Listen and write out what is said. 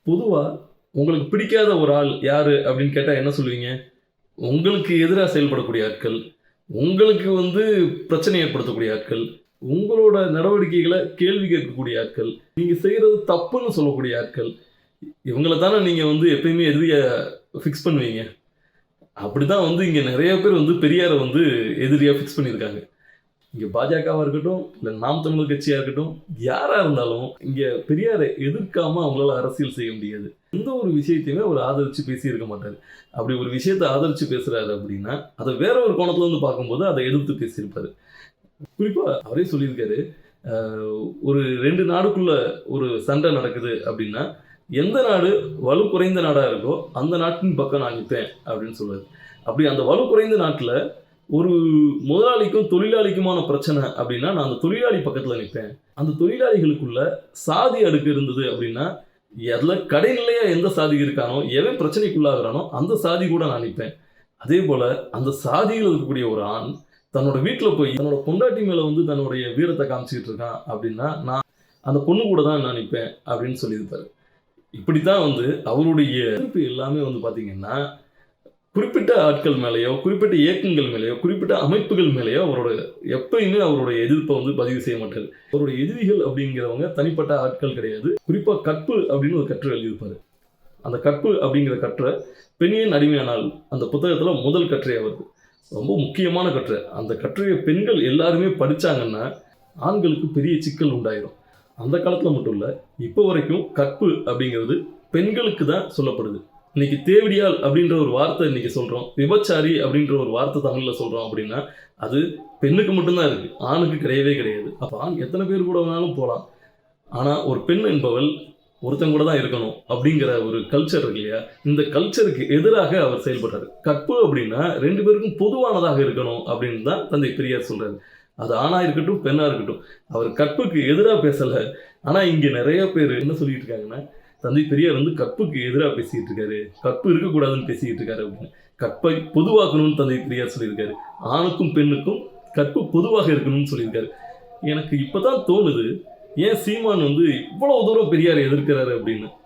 பொதுவா உங்களுக்கு பிடிக்காத ஒரு ஆள் யாரு அப்படின்னு கேட்டா என்ன சொல்லுவீங்க? உங்களுக்கு எதிரா செயல்படக்கூடிய ஆட்கள், உங்களுக்கு பிரச்சனை ஏற்படுத்தக்கூடிய ஆட்கள், உங்களோட நடவடிக்கைகள கேள்வி கேட்கக்கூடிய ஆட்கள், நீங்க செய்றது தப்புன்னு சொல்லக்கூடிய ஆட்கள், இவங்கள தானே நீங்க எப்பயுமே எதிரியா ஃபிக்ஸ் பண்ணுவீங்க. அப்படிதான் இங்க நெறைய பேர் பெரியார எதிரியா ஃபிக்ஸ் பண்ணியிருக்காங்க. இங்க பாஜகவா இருக்கட்டும், இல்ல நாம் தமிழர் கட்சியா இருக்கட்டும், யாரா இருந்தாலும் இங்க பெரியாரை எதிர்க்காம அவங்களால அரசியல் செய்ய முடியாது. எந்த ஒரு விஷயத்தையுமே அவர் ஆதரிச்சு பேசியிருக்க மாட்டாரு. அப்படி ஒரு விஷயத்த ஆதரிச்சு பேசுறாரு அப்படின்னா, அத வேற ஒரு கோணத்துல பார்க்கும்போது அத எதிர்த்து பேசியிருப்பாரு. குறிப்பா அவரே சொல்லியிருக்காரு, அ ஒரு 2 நாடுக்குள்ள ஒரு சண்டை நடக்குது அப்படின்னா, எந்த நாடு வலு குறைந்த நாடா இருக்கோ, அந்த நாட்டின் பக்கம் நான் நிப்பேன் அப்படின்னு சொல்லுவாரு. அப்படி அந்த வலு குறைந்த நாட்டுல ஒரு முதலாளிக்கும், தொழிலாளிக்குமான பிரச்சனை அப்படின்னா, நான் அந்த தொழிலாளி பக்கத்துல நிப்பேன். அந்த தொழிலாளிகளுக்குள்ள சாதி அடுக்கு இருந்தது அப்படின்னா, அதுல கடைநிலையா எந்த சாதி இருக்கானோ, எவன் பிரச்சனைக்குள்ளாகுறானோ, அந்த சாதி கூட நான் நிப்பேன். அதேபோல அந்த சாதியில இருக்கக்கூடிய ஒரு ஆண், தன்னோட வீட்ல போய் தன்னோட பொண்டாட்டி மேல தன்னுடைய வீரத்த காமிச்சுக்கிட்டு இருக்கான் அப்படின்னா, நான் அந்த பொண்ணு கூட தான் நான் நிப்பேன் அப்படின்னு சொல்லியிருப்பாரு. இப்படித்தான் அவருடைய எதிர்ப்பு எல்லாமே பார்த்தீங்கன்னா, குறிப்பிட்ட ஆட்கள் மேலயோ, குறிப்பிட்ட இயக்கங்கள் மேலயோ, குறிப்பிட்ட அமைப்புகள் மேலயோ எப்பயுமே அவருடைய எதிர்ப்ப பதிவு செய்ய மாட்டாரு. அவருடைய எதிரிகள் அப்படிங்கிறவங்க தனிப்பட்ட ஆட்கள் கிடையாது. குறிப்பா கற்பு அப்படின்னு ஒரு கட்டுரை எழுதியிருப்பாரு. அந்த கற்பு அப்படிங்கிற கட்டுரை பெண்ணின் அடிமையானால் அந்த புத்தகத்துல முதல் கட்டுரையா வருது. ரொம்ப முக்கியமான கட்டுரை. அந்த கட்டுரைய பெண்கள் எல்லாருமே படிச்சாங்கன்னா, ஆண்களுக்கு பெரிய சிக்கல் உண்டாயிரும். அந்த காலத்துல மட்டும் இல்ல, இப்ப வரைக்கும் கற்பு அப்படிங்கிறது பெண்களுக்கு தான் சொல்லப்படுது. இன்னைக்கு தேவடியாள் அப்படின்ற ஒரு வார்த்தை இன்னைக்கு சொல்றோம். விபச்சாரி அப்படின்ற ஒரு வார்த்தை தமிழ்ல சொல்றோம் அப்படின்னா, அது பெண்ணுக்கு மட்டும் தான் இருக்கு. ஆணுக்கு கிடையவே கிடையாது. அப்ப ஆண் எத்தனை பேர் கூட வேணாலும் போலாம். ஆனா ஒரு பெண் என்பவள் ஒருத்தன் கூட தான் இருக்கணும் அப்படிங்கிற ஒரு கல்ச்சர் இருக்கு இல்லையா? இந்த கல்ச்சருக்கு எதிராக அவர் செயல்படுறாரு. கற்பு அப்படின்னா 2 பேருக்கும் பொதுவானதாக இருக்கணும் அப்படின்னு தான் தந்தை பெரியார் சொல்றாரு. அது ஆணா இருக்கட்டும், பெண்ணா இருக்கட்டும். அவர் கற்புக்கு எதிரா பேசல. ஆனா இங்க நெறைய பேரு என்ன சொல்லிட்டு இருக்காங்கன்னா, தந்தை பெரியார் கற்புக்கு எதிரா பேசிட்டு இருக்காரு. கற்பு இருக்கக்கூடாதுன்னு பேசிட்டு இருக்காரு அப்படின்னு. கற்பை பொதுவாக்கணும்னு தந்தை பெரியார் சொல்லியிருக்காரு. ஆணுக்கும் பெண்ணுக்கும் கற்பு பொதுவாக இருக்கணும்னு சொல்லியிருக்காரு. எனக்கு இப்பதான் தோணுது, ஏன் சீமான் இவ்வளவு தூரம் பெரியாரை எதிர்க்கிறாரு அப்படின்னு.